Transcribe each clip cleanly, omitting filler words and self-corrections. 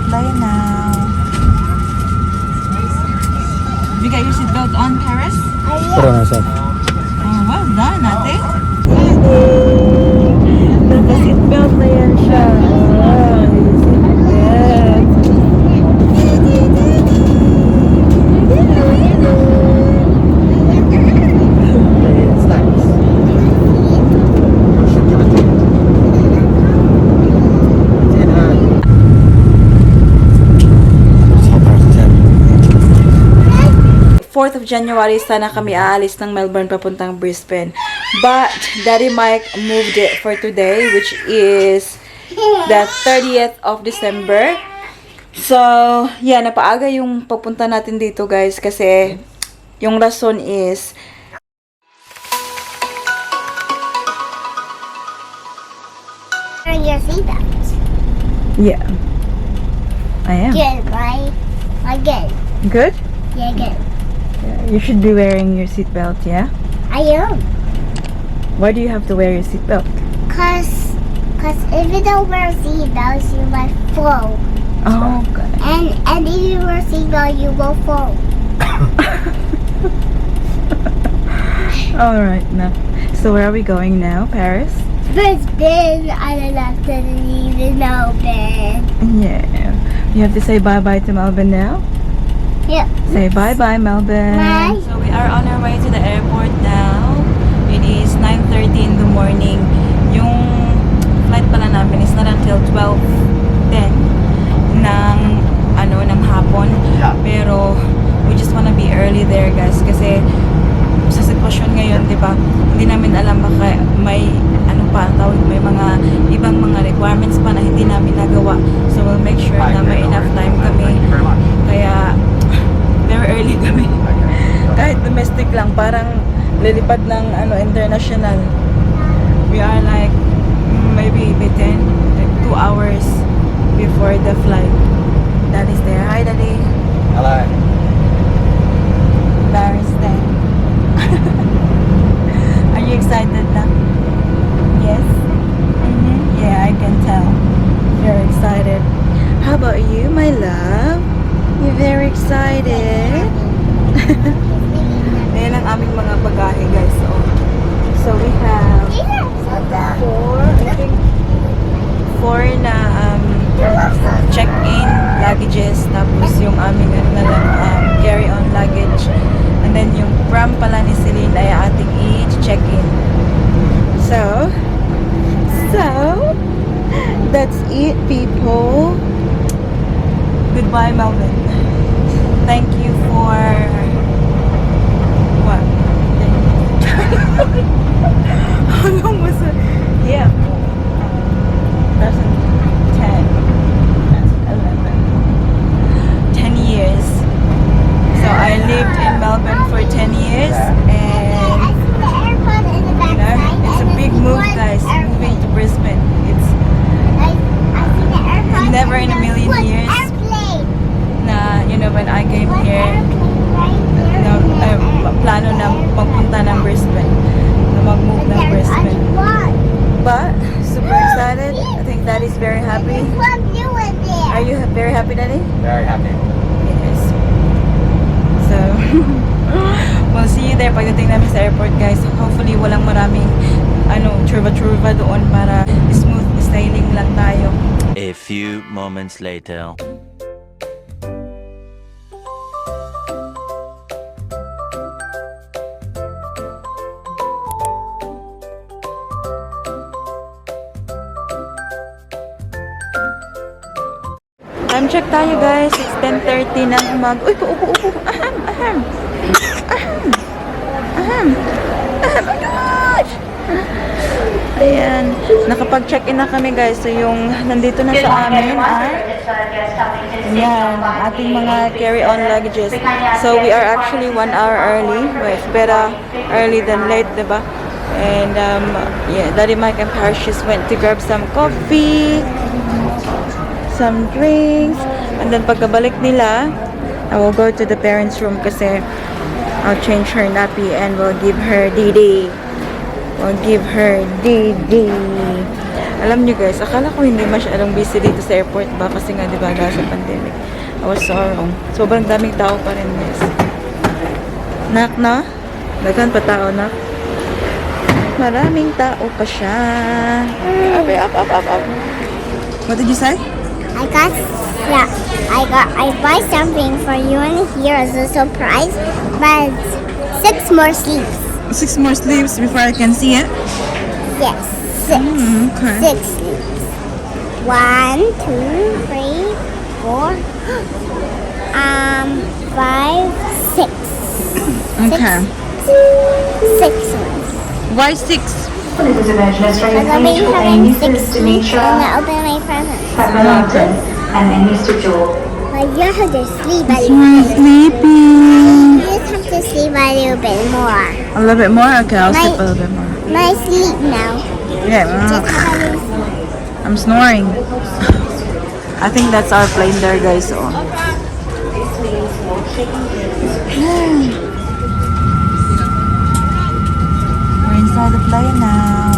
fly now. You got your seatbelt on, Paris? Put on myself. Oh, well done, ate. Naka-seatbelt na yan siya. Oh, seatbelt. It's nice. Should give it to you. 4th of January, sana kami aalis ng Melbourne papuntang Brisbane. But, Daddy Mike moved it for today, which is the 30th of December. So, yeah, napaaga yung papunta natin dito, guys, kasi yung rason is Your seatbelt. yeah. I am. Good, right? Good. Good? Yeah, good. You should be wearing your seatbelt, yeah? I am. Why do you have to wear your seatbelt? Cause if you don't wear seatbelts, you might fall. Oh, God. And if you wear seatbelt, you will fall. Alright, now. So where are we going now? Paris? Brisbane, I don't have to leave in Melbourne. Yeah. You have to say bye-bye to Melbourne now? Yep. Say bye-bye, Melbourne. Bye. So we are on our way to the airport now. It is 9:30 in the morning. Yung flight pala namin is not until 12:10 ng hapon. Yeah. Pero we just wanna be early there, guys, kasi sa sitwasyon ngayon, 'di ba? Hindi namin alam baka may may mga ibang mga requirements pa na hindi namin nagawa. So we'll make sure na may enough time kami. Kaya very early kami. Kahit domestic lang, parang lilipad ng international. We are like maybe 10, like 2 hours before the flight. Daddy's there. Hi, Daddy. Hello. Paris there. Are you excited na? Yes? Yeah, I can tell. You're excited. How about you, my love? You're very excited? Ayan ang aming mga bagahe, guys. So we have 4 na check-in luggages, tapos yung aming carry-on luggage, and then yung pram pala ni Celine ay ating i-check-in. So that's it, people. Goodbye, Melbourne. Thank you for what? How long was it? Yeah. 2010. 10 years. So I lived in Melbourne for 10 years, and it's a big move, guys, moving to Brisbane. It's never in a million years na, when I came here, plano na magpunta ng Brisbane, na mag-move ng Brisbane. But, super excited. I think Daddy's very happy. Are you very happy, Daddy? Very happy. Yes. So, we'll see you there pagdating namin sa airport, guys. Hopefully, walang maraming churva-churva doon para smooth sailing lang tayo. A few moments later. Time check tayo, guys. It's 10:30 na upo. Aham. Oh my gosh! Ayan. Nakapag-check-in na kami, guys. So, yung nandito na sa amin ay yan, ating mga carry-on luggages. So, we are actually 1 hour early. Well, it's better early than late, diba? And, yeah, Daddy Mike and Paris just went to grab some coffee, some drinks, and then pagkabalik nila, I will go to the parents' room kasi I'll change her nappy and we'll give her DD. We'll give her DD. Alam nyo guys, akala ko hindi masyadong busy dito sa airport ba? Kasi nga diba dahil sa pandemic. I was so wrong. Sobrang daming tao pa rin guys. Nak na? Dagan pa tao nak? Maraming tao pa siya. Up. What did you say? I buy something for you and here as a surprise, but 6 more sleeves. 6 more sleeves before I can see it? Yes, 6. Okay. 6 sleeves. 1, 2, 3, 4, 5, 6. Okay. 6 ones. Why 6? Because I'll be having 6 sleeves and I'll open my present. But you have to sleep a little bit. Sleepy. You just have to sleep a little bit more. A little bit more? Okay, I'll sleep a little bit more. My sleep now. Yeah. Just have a little sleep. I'm snoring. I think that's our plane there, guys. Oh. We're inside the plane now.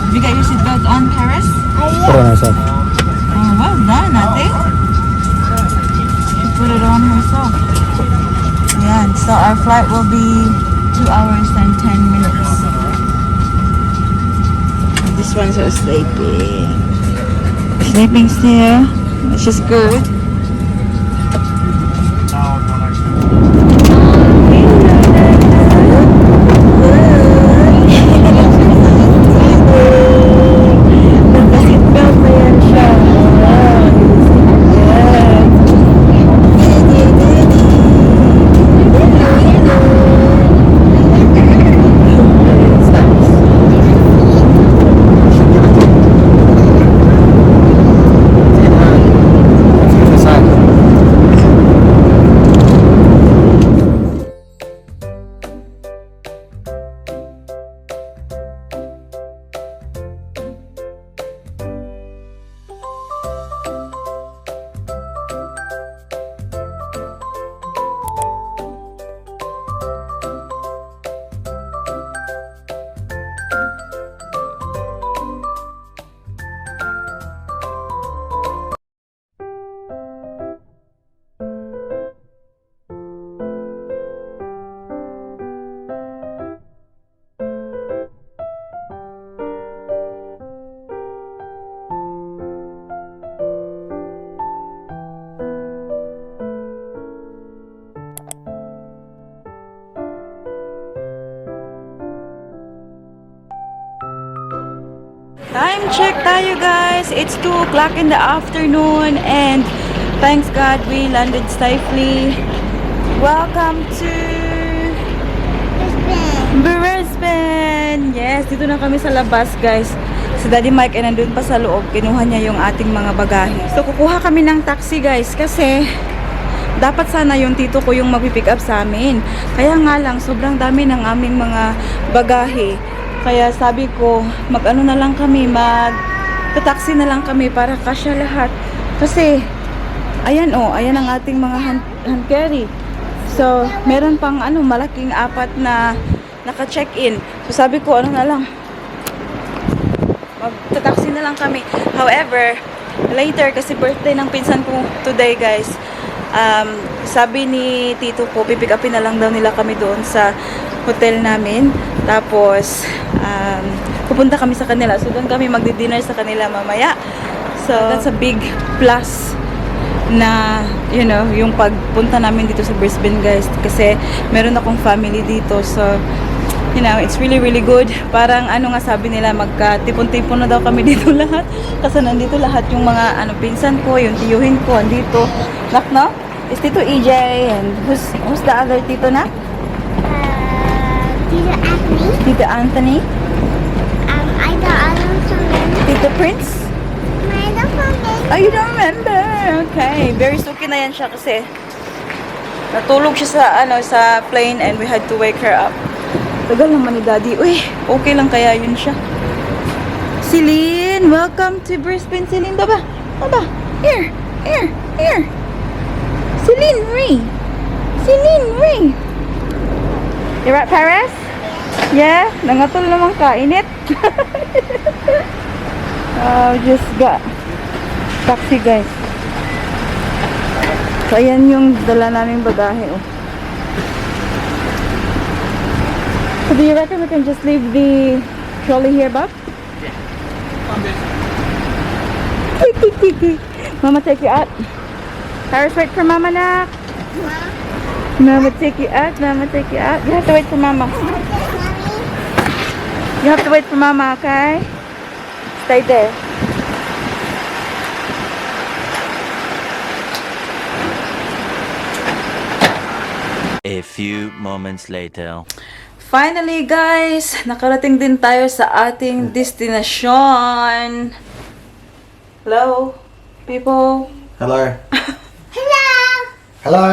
Have you got your seatbelt on, Paris? Put on herself. Oh, well done, ate. She put it on herself. Yeah, so our flight will be 2 hours and 10 minutes. This one's so sleepy. Sleeping still, which is good. Time check tayo guys. It's 2 o'clock in the afternoon and thanks God we landed safely. Welcome to Brisbane. Yes, dito na kami sa labas guys. Si Daddy Mike ay nandun pa sa loob. Kinuha niya yung ating mga bagahe. So kukuha kami ng taxi guys kasi dapat sana yung tito ko yung mag-pick up sa amin. Kaya nga lang sobrang dami ng aming mga bagahe. Kaya sabi ko, mag-ano na lang kami, mag-taxi na lang kami para kasya lahat. Kasi, ayan oh, ayan ang ating mga hand carry. So, meron pang malaking 4 na naka-check-in. So, sabi ko, ano na lang, mag-taxi na lang kami. However, later, kasi birthday ng pinsan ko today guys, sabi ni tito ko, pipick upin na lang daw nila kami doon sa hotel namin. Tapos, pupunta kami sa kanila. So, doon kami magdi-dinner sa kanila mamaya. So, that's a big plus na, you know, yung pagpunta namin dito sa Brisbane, guys. Kasi, meron akong family dito. So, you know, it's really, really good. Parang, nga sabi nila, magkatipon-tipon na daw kami dito lahat. Kasi nandito lahat yung mga, pinsan ko, yung tiyuhin ko, andito. Nak, no? Is Tito EJ and who's the other tito na? Tito Anthony. Tito Anthony? I don't remember. Tito Prince? I don't remember. Oh, you don't remember? Okay. Very suki na yan siya kasi natulog siya sa, sa plane and we had to wake her up. Tagal naman ni Daddy. Uy, okay lang kaya yun siya. Celine, welcome to Brisbane. Celine, baba. Baba. Here. Celine Ray. You right, Paris? Yeah, nangatol naman ka. Init. Just got taxi, guys. So, ayan yung dala naming bagahe, oh. So, do you reckon we can just leave the trolley here, Bob? Yeah. Mama, take you out. Paris, wait for Mama, nak. Mama, take you out. Mama, take you out. You have to wait for Mama. You have to wait for Mama, okay? Stay there. A few moments later. Finally, guys, nakarating din tayo sa ating destination. Hello, people. Hello. Hello. Hello.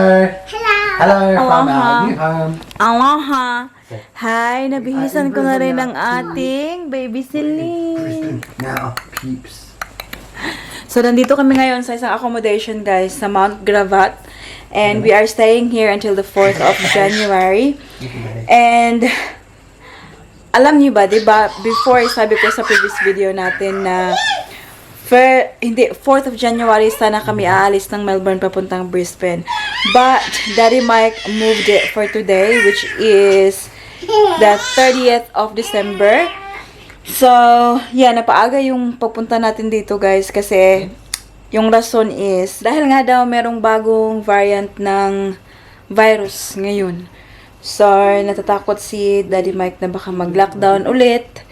Hello. Hello from Aloha. our new home. Aloha. Hi, nabihisan ko na rin ang ating baby Celine. Brisbane now, peeps. So, nandito kami ngayon sa isang accommodation, guys, sa Mount Gravatt. And we are staying here until the 4th of January. And, alam niyo ba, diba, before, sabi ko sa previous video natin na 4th of January, sana kami aalis ng Melbourne papuntang Brisbane. But, Daddy Mike moved it for today, which is the 30th of December. So, yeah, napaaga yung papunta natin dito, guys, kasi yung rason is, dahil nga daw merong bagong variant ng virus ngayon. So, natatakot si Daddy Mike na baka mag-lockdown ulit.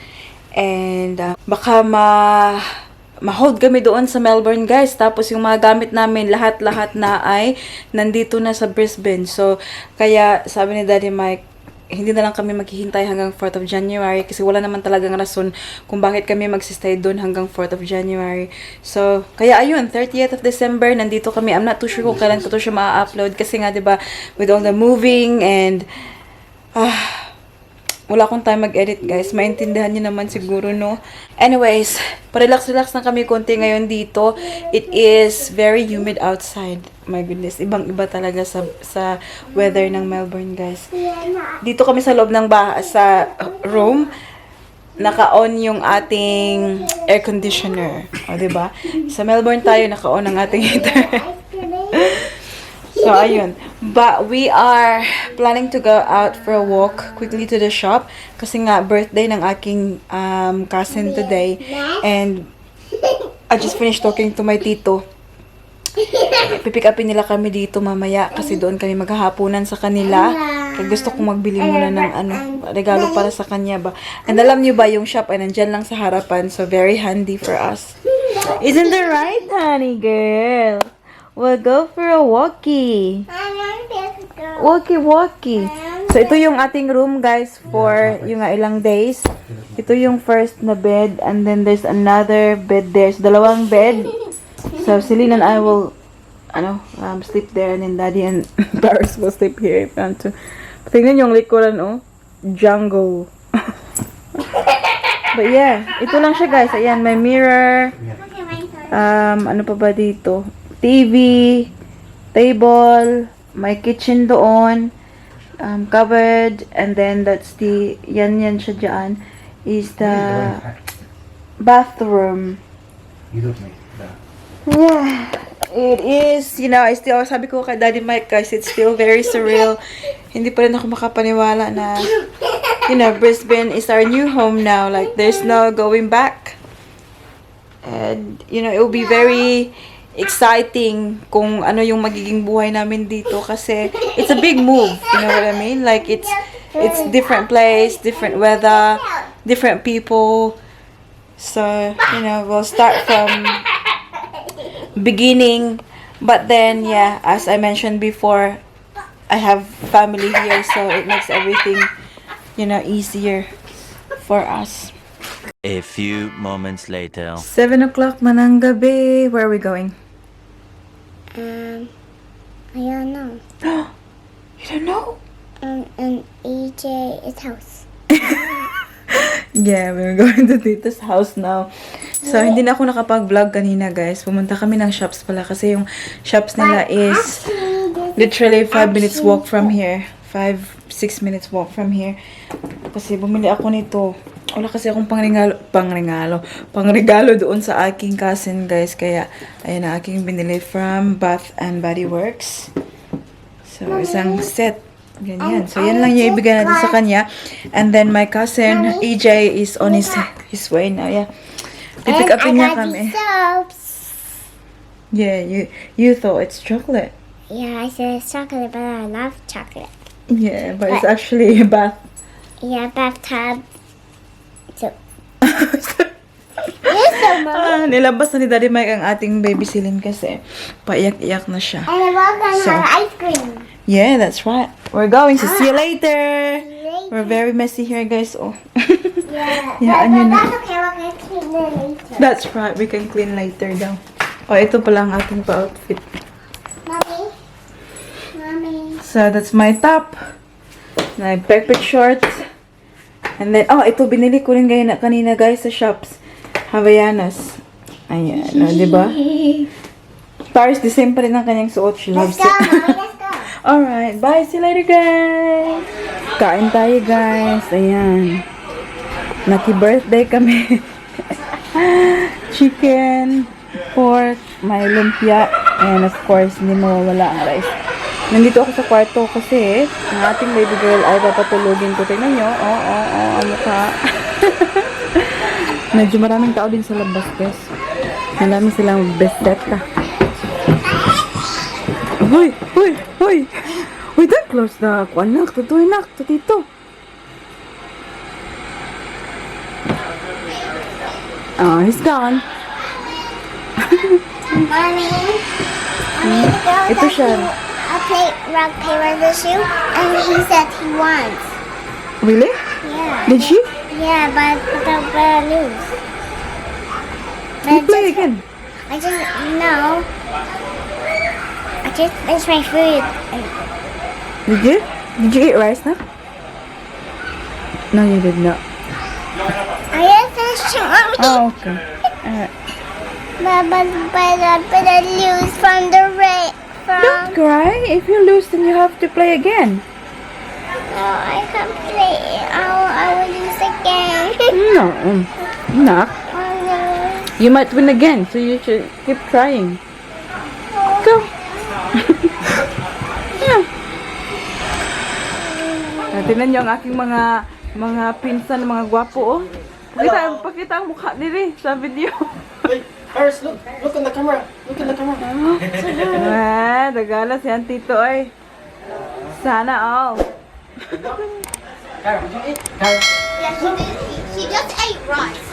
And, baka ma-hold kami doon sa Melbourne, guys. Tapos, yung mga gamit namin, lahat-lahat na ay nandito na sa Brisbane. So, kaya, sabi ni Daddy Mike, hindi na lang kami maghihintay hanggang 4th of January kasi wala naman talagang rason kung bakit kami magsistay doon hanggang 4th of January. So, kaya ayun, 30th of December, nandito kami. I'm not too sure kung kailan ko to siya ma-upload kasi nga, diba, with all the moving and wala akong time mag-edit, guys. Maintindihan niyo naman siguro, no? Anyways, pa-relax-relax na kami konti ngayon dito. It is very humid outside. My goodness, ibang-iba talaga sa weather ng Melbourne, guys. Dito kami sa loob ng sa room. Naka-on yung ating air conditioner. O, diba? Sa Melbourne tayo, naka-on ang ating heater. So, ayun. But we are planning to go out for a walk quickly to the shop. Kasi nga, birthday ng aking cousin today. And I just finished talking to my tito. Pipick upin nila kami dito mamaya kasi doon kami maghahaponan sa kanila. Kaya gusto kong magbili muna ng regalo para sa kanya ba. And alam niyo ba, yung shop ay nandyan lang sa harapan. So, very handy for us. Isn't that right, honey girl? We'll go for a walkie. Walkie. So, ito yung ating room, guys, for yung ilang days. Ito yung first na bed, and then there's another bed there. So, dalawang bed. So, Celine and I will, sleep there, and then Daddy and Paris will sleep here if you want to. Tingnan yung likuran, oh. Jungle. But yeah, ito lang siya, guys. Ayan, may mirror. Ano pa ba dito? TV, table, my kitchen doon, cupboard, and then that's the, yan siya dyan, is the bathroom. You look like that. Yeah, it is, sabi ko kay Daddy Mike, guys, it's still very surreal. Hindi pa rin ako makapaniwala na, Brisbane is our new home now. Like, there's no going back. And, it will be very exciting kung ano yung magiging buhay namin dito kasi it's a big move, you know what I mean? Like, it's different place, different weather, different people. So, we'll start from beginning, but then, yeah, as I mentioned before, I have family here, so it makes everything, easier for us. A few moments later. 7 o'clock man ang gabi. Where are we going? I don't know. You don't know? And EJ's house. Yeah, we're going to Tita's house now. So, hindi na ako nakapag-vlog kanina, guys. Pumunta kami ng shops pala kasi yung shops nila is literally 5 minutes walk from here. 5-6 minutes walk from here. Kasi bumili ako nito. Wala kasi akong pangregalo doon sa aking cousin, guys. Kaya, ayan na aking binili from Bath and Body Works. So, isang set. Ganyan. So, yan lang yung ibigay natin sa kanya. And then, my cousin, EJ, is on his way now. Yeah. Pipick upin niya kami. Yeah, you thought it's chocolate. Yeah, I said it's chocolate, but I love chocolate. Yeah, but it's actually a bath. Yeah, bathtub. So. Yes, so, Mommy. Nilabas na ni Daddy Mike ang ating baby Celine kasi paiyak-iyak na siya. And we're gonna have ice cream. Yeah, that's right. We're going to see you later. We're very messy here, guys. Oh. Yeah, Yeah, but onion. that's okay. We're gonna clean it later. That's right. We can clean later daw. Oh, ito pala ang ating pa-outfit. Mommy. So, that's my top. My perfect shorts. And then, oh, ito binili ko rin kanina, guys, sa shops. Havaianas. Ayan, di ba? Paris, the same pa rin ang kanyang suot. She loves Let's go, it. Mommy. Let's go. Alright, bye. See you later, guys. Kain tayo, guys. Ayan. Naki-birthday kami. Chicken, pork, may lumpia, and of course, hindi mawawala ang rice. Nandito ako sa kwarto kasi ang ating baby girl ay papatulogin ko. Tingnan nyo. Ang mukha. Medyo maraming tao din sa labas, guys. Marami silang beseta. Hoy! Hoy, don't close the anak. Tutoy, nak. Tutito. Oh, he's gone. Mommy. Ito siya. I play rock, paper, scissors, and he said he wants. Really? Yeah. Did she? Yeah, but I lose. You play again. I just no. I just finished my food. Did you? Did you eat rice now? No, you did not. I just finished Mommy. Oh, okay. Alright. But I lose from the rain. Don't cry. If you lose, then you have to play again. No, I can't play. I will lose again. No. Not. Oh no. You might win again, so you should keep trying. Go. Yeah. Tingnan niyo ang aking mga pinsan, mga gwapo, oh. Pakita ang mukha nila sa video. Hey, Paris, look in the camera. Look in the camera. Dagala si Tito ay. Sana all. Karen, did you eat? Karen. Yeah, she just ate rice.